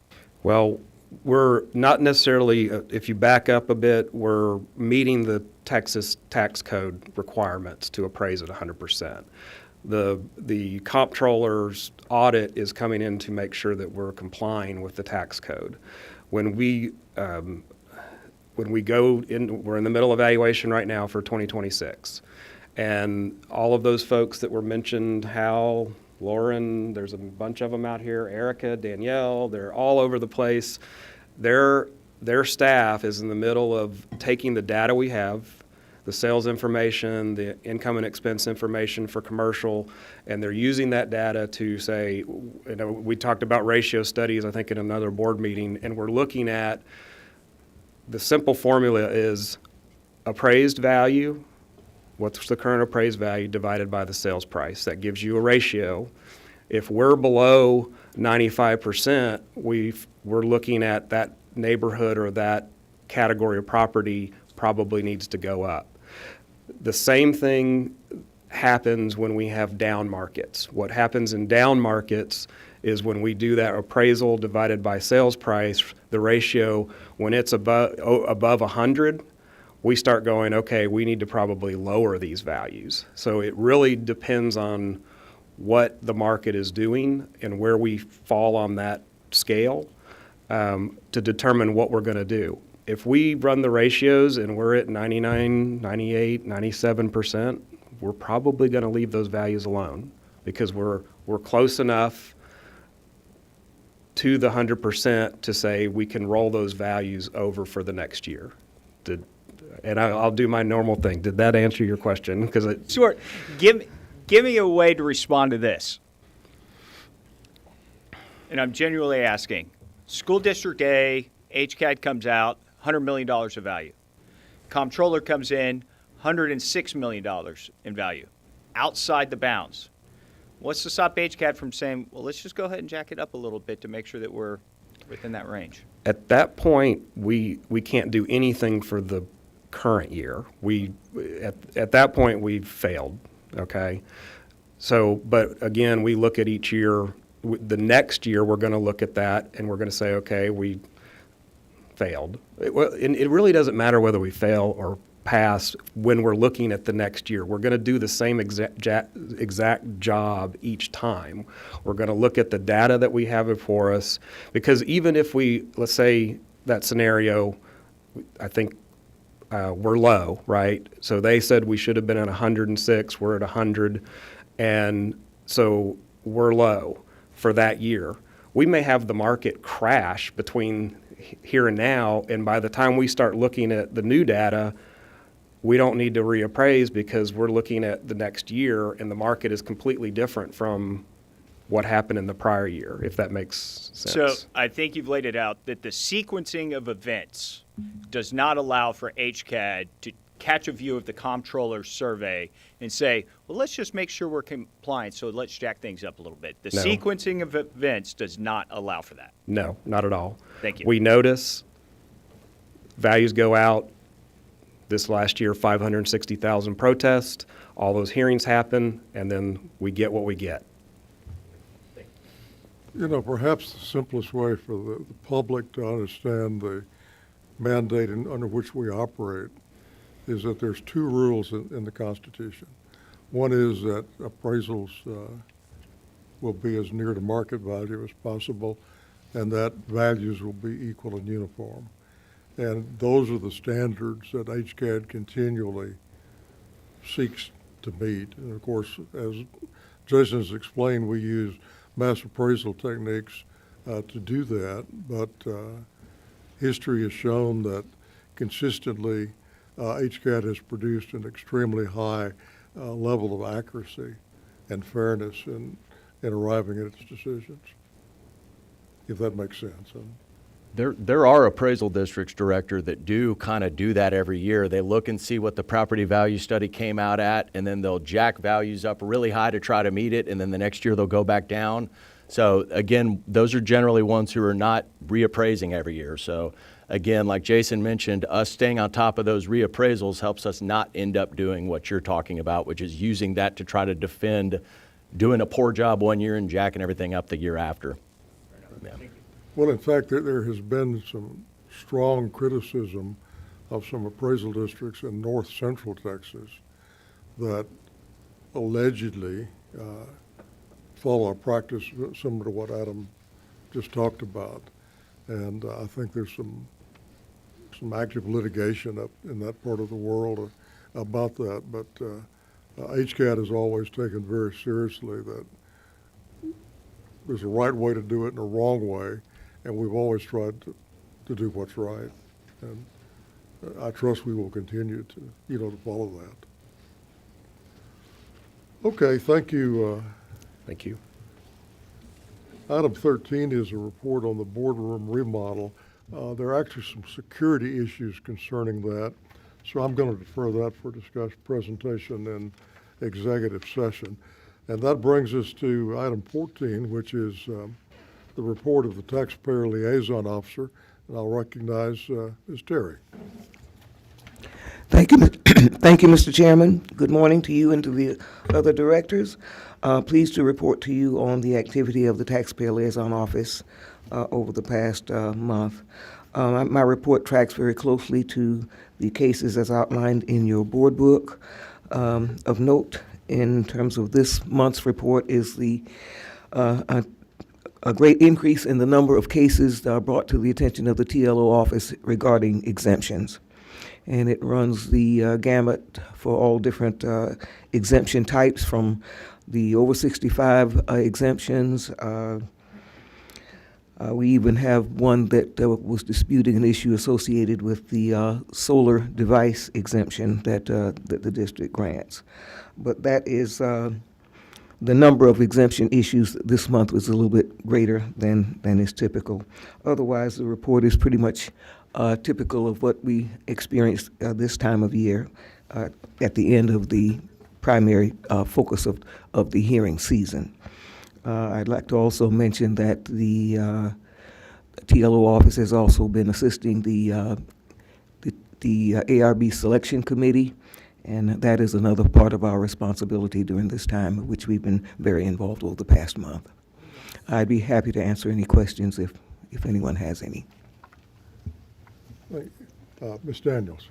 H: Well, we're not necessarily, if you back up a bit, we're meeting the Texas tax code requirements to appraise at 100%. The comptroller's audit is coming in to make sure that we're complying with the tax code. When we go in, we're in the middle of evaluation right now for 2026. And all of those folks that were mentioned, Hal, Lauren, there's a bunch of them out here, Erica, Danielle, they're all over the place. Their staff is in the middle of taking the data we have, the sales information, the income and expense information for commercial, and they're using that data to say, you know, we talked about ratio studies, I think, in another board meeting, and we're looking at the simple formula is appraised value, what's the current appraised value divided by the sales price. That gives you a ratio. If we're below 95%, we're looking at that neighborhood or that category of property probably needs to go up. The same thing happens when we have down markets. What happens in down markets is when we do that appraisal divided by sales price, the ratio, when it's above 100, we start going, okay, we need to probably lower these values. So it really depends on what the market is doing and where we fall on that scale to determine what we're going to do. If we run the ratios and we're at 99, 98, 97%, we're probably going to leave those values alone because we're close enough to the 100% to say we can roll those values over for the next year. And I'll do my normal thing. Did that answer your question?
D: Sure. Give me a way to respond to this. And I'm genuinely asking. School District A, HCAD comes out, $100 million of value. Comptroller comes in, $106 million in value. Outside the bounds. What's to stop HCAD from saying, well, let's just go ahead and jack it up a little bit to make sure that we're within that range?
H: At that point, we can't do anything for the current year. At that point, we've failed, okay? So, but again, we look at each year. The next year, we're going to look at that, and we're going to say, okay, we failed. It really doesn't matter whether we fail or pass when we're looking at the next year. We're going to do the same exact job each time. We're going to look at the data that we have before us, because even if we, let's say that scenario, I think we're low, right? So they said we should have been at 106, we're at 100, and so we're low for that year. We may have the market crash between here and now, and by the time we start looking at the new data, we don't need to reappraise because we're looking at the next year and the market is completely different from what happened in the prior year, if that makes sense.
D: So I think you've laid it out that the sequencing of events does not allow for HCAD to catch a view of the comptroller's survey and say, well, let's just make sure we're compliant, so let's jack things up a little bit. The
H: No.
D: sequencing of events does not allow for that.
H: No, not at all.
D: Thank you.
H: We notice values go out. This last year, 560,000 protests, all those hearings happen, and then we get what we get.
C: You know, perhaps the simplest way for the public to understand the mandate under which we operate is that there's two rules in the Constitution. One is that appraisals will be as near to market value as possible, and that values will be equal and uniform. And those are the standards that HCAD continually seeks to meet. And of course, as Jason has explained, we use mass appraisal techniques to do that. But history has shown that consistently HCAD has produced an extremely high level of accuracy and fairness in arriving at its decisions, if that makes sense.
B: There are appraisal districts, Director, that do kind of do that every year. They look and see what the property value study came out at, and then they'll jack values up really high to try to meet it, and then the next year they'll go back down. So again, those are generally ones who are not reappraising every year. So again, like Jason mentioned, us staying on top of those reappraisals helps us not end up doing what you're talking about, which is using that to try to defend doing a poor job one year and jacking everything up the year after. Yeah.
C: Well, in fact, there has been some strong criticism of some appraisal districts in north central Texas that allegedly follow a practice similar to what Adam just talked about. And I think there's some active litigation up in that part of the world about that. But HCAD has always taken very seriously that there's a right way to do it and a wrong way. And we've always tried to do what's right. And I trust we will continue to, to follow that. Okay, thank you.
H: Thank you.
C: Item 13 is a report on the boardroom remodel. There are actually some security issues concerning that, so I'm going to defer that for presentation in executive session. And that brings us to item 14, which is the report of the Taxpayer Liaison Officer, and I'll recognize Ms. Terry.
I: Thank you, thank you, Mr. Chairman. Good morning to you and to the other directors. Pleased to report to you on the activity of the Taxpayer Liaison Office over the past month. My report tracks very closely to the cases as outlined in your board book. Of note, in terms of this month's report, is a great increase in the number of cases brought to the attention of the TLO office regarding exemptions. And it runs the gamut for all different exemption types, from the over 65 exemptions. We even have one that was disputing an issue associated with the solar device exemption that the district grants. But that is the number of exemption issues this month was a little bit greater than is typical. Otherwise, the report is pretty much typical of what we experience this time of year at the end of the primary focus of the hearing season. I'd like to also mention that the TLO office has also been assisting the ARB selection committee, and that is another part of our responsibility during this time, of which we've been very involved over the past month. I'd be happy to answer any questions if anyone has any.
C: Ms. Daniels.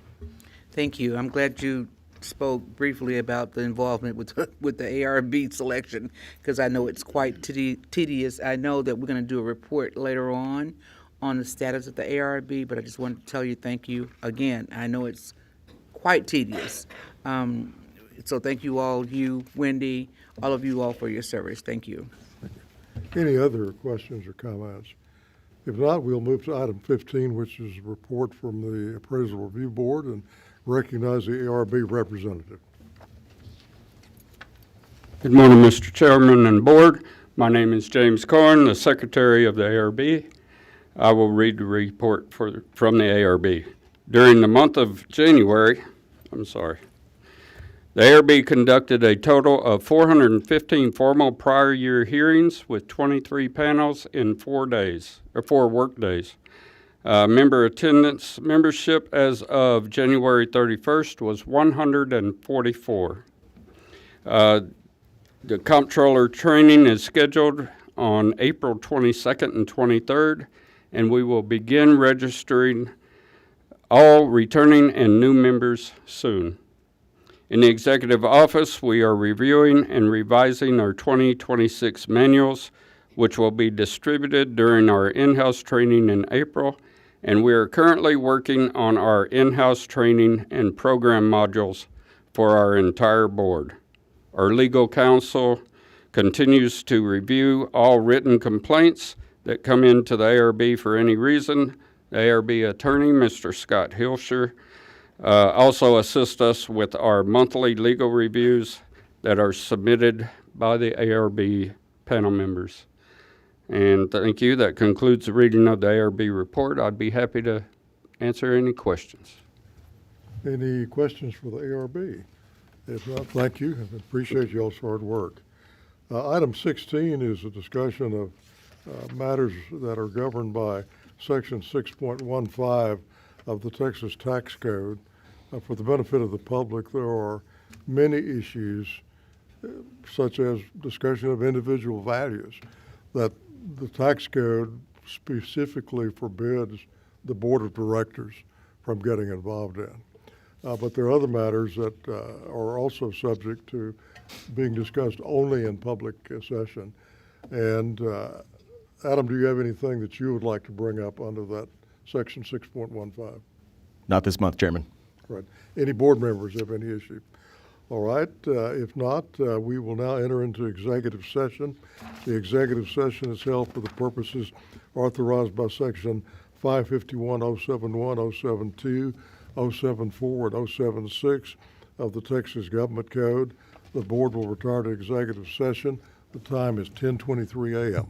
A: Thank you. I'm glad you spoke briefly about the involvement with the ARB selection, because I know it's quite tedious. I know that we're going to do a report later on the status of the ARB, but I just wanted to tell you thank you again. I know it's quite tedious. So thank you all, you, Wendy, all of you all for your service. Thank you.
C: Any other questions or comments? If not, we'll move to item 15, which is a report from the Appraisal Review Board, and recognize the ARB representative.
J: Good morning, Mr. Chairman and Board. My name is James Corn, the Secretary of the ARB. I will read the report from the ARB. During the month of January, the ARB conducted a total of 415 formal prior year hearings with 23 panels in 4 work days. Membership as of January 31st was 144. The comptroller training is scheduled on April 22nd and 23rd, and we will begin registering all returning and new members soon. In the executive office, we are reviewing and revising our 2026 manuals, which will be distributed during our in-house training in April, and we are currently working on our in-house training and program modules for our entire board. Our legal counsel continues to review all written complaints that come into the ARB for any reason. The ARB attorney, Mr. Scott Hilscher, also assists us with our monthly legal reviews that are submitted by the ARB panel members. And thank you. That concludes the reading of the ARB report. I'd be happy to answer any questions.
C: Any questions for the ARB? If not, thank you. I appreciate y'all's hard work. Item 16 is a discussion of matters that are governed by Section 6.15 of the Texas Tax Code. For the benefit of the public, there are many issues, such as discussion of individual values, that the tax code specifically forbids the board of directors from getting involved in. But there are other matters that are also subject to being discussed only in public session. And Adam, do you have anything that you would like to bring up under that Section 6.15?
B: Not this month, Chairman.
C: Right. Any board members have any issue? All right. If not, we will now enter into executive session. The executive session is held for the purposes authorized by Section 551.071.072 074 and 076 of the Texas Government Code. The board will return to executive session. The time is 10:23 a.m.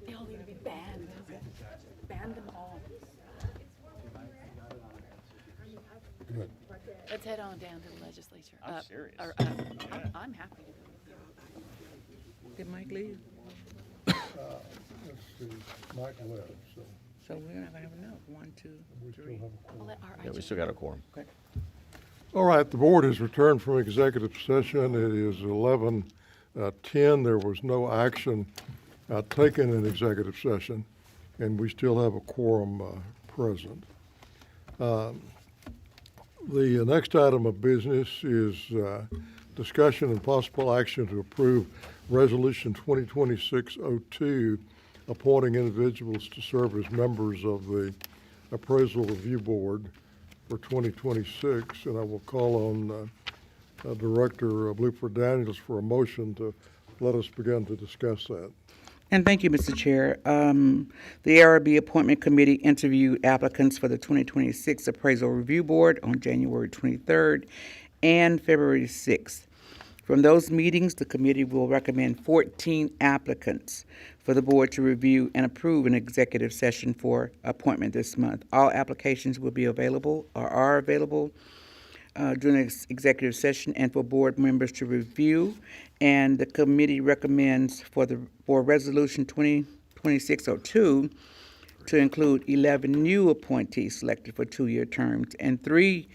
F: They all need to be banned. Ban them all.
C: Good.
F: Let's head on down to the legislature.
D: I'm serious.
F: I'm happy.
A: Did Mike leave?
C: Let's see, Mike left, so
A: So we're not gonna have enough. 1, 2,
C: we still
A: 3.
C: have a quorum.
F: I'll let our
B: Yeah, we still got a quorum.
C: All right, the board has returned from executive session. It is 11:10. There was no action taken in executive session, and we still have a quorum present. The next item of business is discussion and possible action to approve Resolution 2026-02, appointing individuals to serve as members of the Appraisal Review Board for 2026, and I will call on Director Bluford Daniels for a motion to let us begin to discuss that.
A: And thank you, Mr. Chair. The ARB Appointment Committee interviewed applicants for the 2026 Appraisal Review Board on January 23rd and February 6th. From those meetings, the committee will recommend 14 applicants for the board to review and approve an executive session for appointment this month. All applications will be available or are available during the executive session and for board members to review. And the committee recommends for Resolution 2026-02 to include 11 new appointees selected for 2-year terms and 3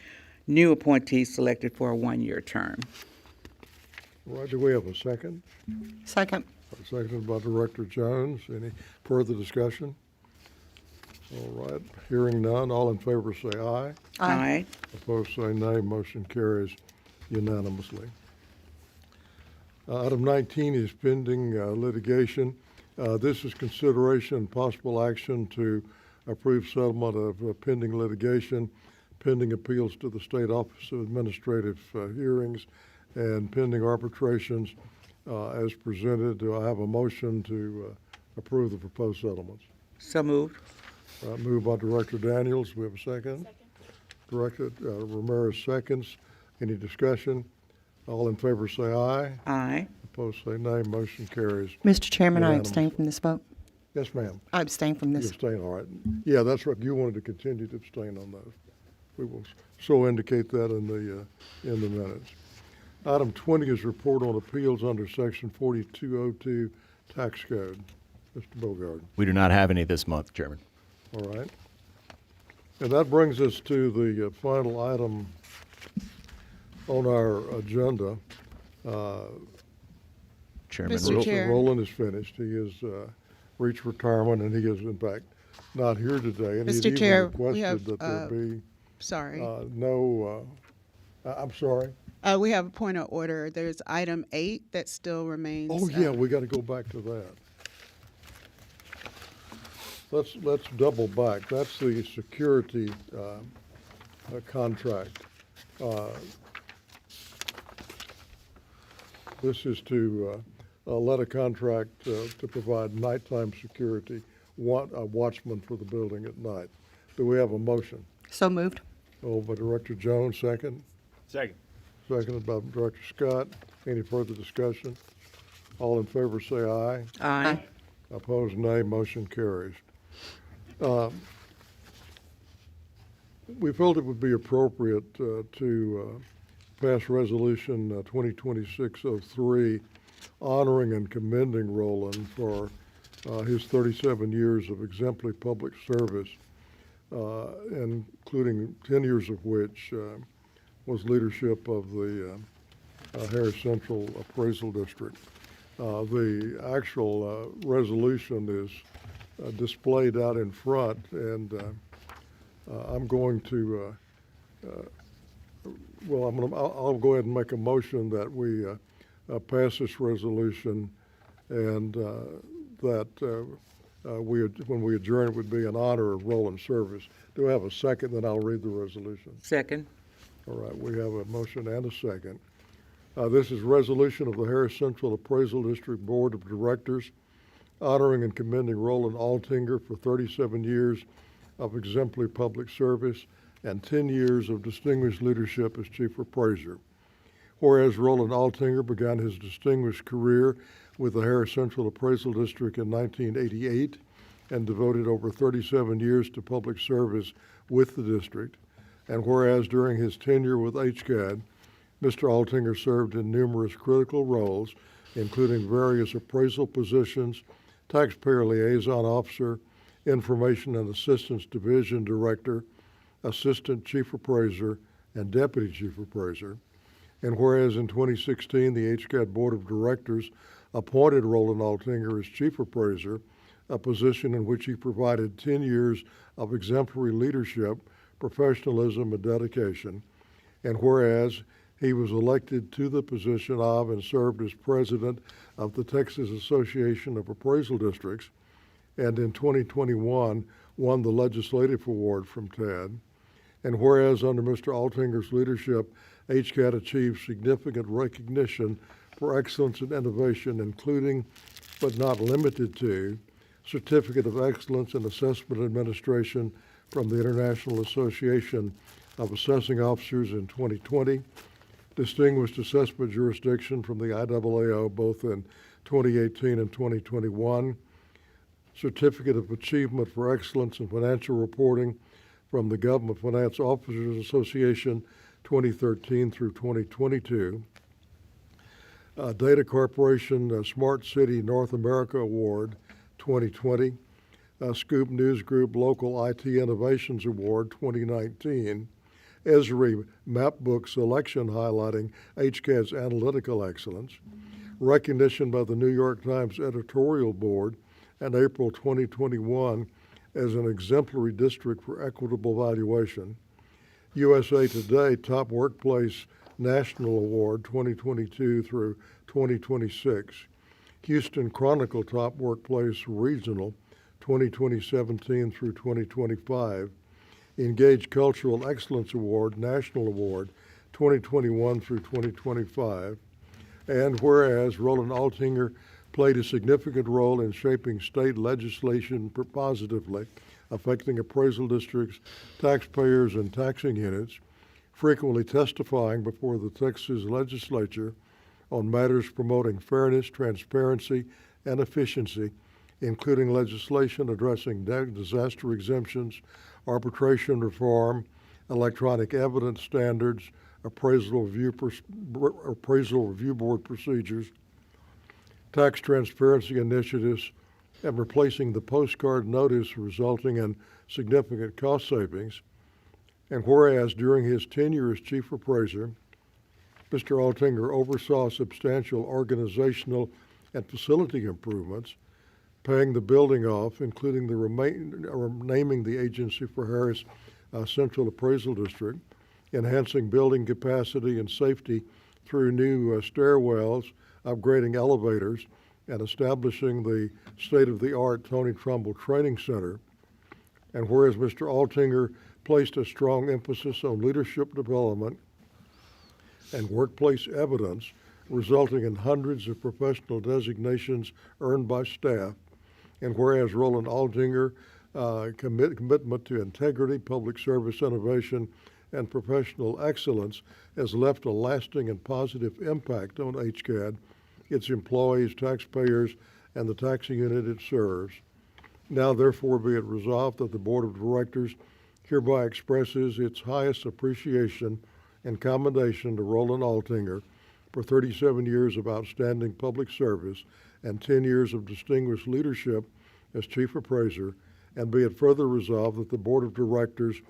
A: new appointees selected for a 1-year term.
C: All right, do we have a second?
K: Second.
C: Seconded by Director Jones. Any further discussion? All right, hearing none, all in favor say aye.
A: Aye.
C: Opposed say nay. Motion carries unanimously. Item 19 is pending litigation. This is consideration and possible action to approve settlement of pending litigation, pending appeals to the State Office of Administrative Hearings, and pending arbitrations as presented. Do I have a motion to approve the proposed settlements?
A: So moved.
C: Moved by Director Daniels. We have a second. Director Ramirez seconds. Any discussion? All in favor say aye.
A: Aye.
C: Opposed say nay. Motion carries.
K: Mr. Chairman, I
C: Unanimous.
K: abstain from this vote.
C: Yes, ma'am.
K: I abstain from
C: You
K: this.
C: abstain, all right. Yeah, that's right. You wanted to continue to abstain on those. We will so indicate that in the minutes. Item 20 is report on appeals under Section 4202 Tax Code. Mr. Bogard.
B: We do not have any this month, Chairman.
C: All right. And that brings us to the final item on our agenda.
B: Chairman
K: Mr.
B: Rule-
K: Chair.
C: Roland is finished. He has reached retirement, and he is, in fact, not here today. And
K: Mr.
C: he'd even
K: Chair, we have,
C: requested that there be
K: Sorry.
C: I'm sorry.
K: We have a point of order. There's item 8 that still remains.
C: Oh, yeah, we got to go back to that. Let's double back. That's the security contract. This is to let a contract to provide nighttime security, a watchman for the building at night. Do we have a motion?
K: So moved.
C: By Director Jones, second.
D: Second.
C: Seconded by Director Scott. Any further discussion? All in favor say aye.
A: Aye.
C: Opposed, nay. Motion carries. We felt it would be appropriate to pass Resolution 2026-03, honoring and commending Roland for his 37 years of exemplary public service, including 10 years of which was leadership of the Harris Central Appraisal District. The actual resolution is displayed out in front, and I'm going to, I'll go ahead and make a motion that we pass this resolution, and that when we adjourn, it would be in honor of Roland's service. Do I have a second? Then I'll read the resolution.
A: Second.
C: All right, we have a motion and a second. This is resolution of the Harris Central Appraisal District Board of Directors honoring and commending Roland Altinger for 37 years of exemplary public service and 10 years of distinguished leadership as Chief Appraiser. Whereas Roland Altinger began his distinguished career with the Harris Central Appraisal District in 1988 and devoted over 37 years to public service with the district. And whereas during his tenure with HCAD, Mr. Altinger served in numerous critical roles, including various appraisal positions, taxpayer liaison officer, information and assistance division director, assistant chief appraiser, and deputy chief appraiser. And whereas in 2016, the HCAD Board of Directors appointed Roland Altinger as chief appraiser, a position in which he provided 10 years of exemplary leadership, professionalism, and dedication. And whereas he was elected to the position of and served as president of the Texas Association of Appraisal Districts, and in 2021 won the Legislative Award from TAD. And whereas under Mr. Altinger's leadership, HCAD achieved significant recognition for excellence and innovation, including, but not limited to, Certificate of Excellence in Assessment Administration from the International Association of Assessing Officers in 2020, Distinguished Assessment Jurisdiction from the IAAO both in 2018 and 2021, Certificate of Achievement for Excellence in Financial Reporting from the Government Finance Officers Association 2013 through 2022, Data Corporation Smart City North America Award 2020, Scoop News Group Local IT Innovations Award 2019, Esri Mapbook Selection highlighting HCAD's analytical excellence, recognition by the New York Times Editorial Board in April 2021 as an exemplary district for equitable valuation, USA Today Top Workplace National Award 2022 through 2026, Houston Chronicle Top Workplace Regional 2017 through 2025, Engage Cultural Excellence Award National Award 2021 through 2025, and whereas Roland Altinger played a significant role in shaping state legislation positively, affecting appraisal districts, taxpayers, and taxing units, frequently testifying before the Texas legislature on matters promoting fairness, transparency, and efficiency, including legislation addressing disaster exemptions, arbitration reform, electronic evidence standards, appraisal review board procedures, tax transparency initiatives, and replacing the postcard notice resulting in significant cost savings. And whereas during his tenure as chief appraiser, Mr. Altinger oversaw substantial organizational and facility improvements, paying the building off, including naming the agency for Harris Central Appraisal District, enhancing building capacity and safety through new stairwells, upgrading elevators, and establishing the state-of-the-art Tony Trumbull Training Center. And whereas Mr. Altinger placed a strong emphasis on leadership development and workplace evidence, resulting in hundreds of professional designations earned by staff, and whereas Roland Altinger commitment to integrity, public service innovation, and professional excellence has left a lasting and positive impact on HCAD, its employees, taxpayers, and the taxing unit it serves. Now therefore be it resolved that the Board of Directors hereby expresses its highest appreciation and commendation to Roland Altinger for 37 years of outstanding public service and 10 years of distinguished leadership as Chief Appraiser, and be it further resolved that the Board of Directors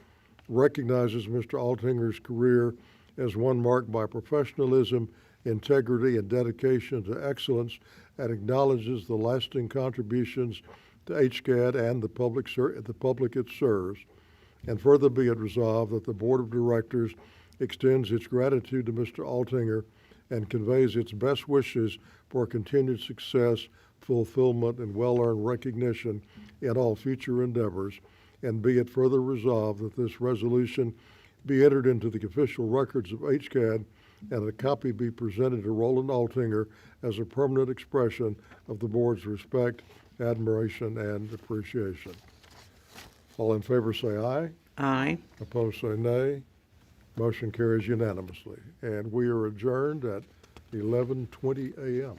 C: recognizes Mr. Altinger's career as one marked by professionalism, integrity, and dedication to excellence, and acknowledges the lasting contributions to HCAD and the public it serves. And further be it resolved that the Board of Directors extends its gratitude to Mr. Altinger and conveys its best wishes for continued success, fulfillment, and well-earned recognition in all future endeavors. And be it further resolved that this resolution be entered into the official records of HCAD and a copy be presented to Roland Altinger as a permanent expression of the Board's respect, admiration, and appreciation. All in favor say aye.
A: Aye.
C: Opposed, say nay. Motion carries unanimously. And we are adjourned at 11:20 a.m.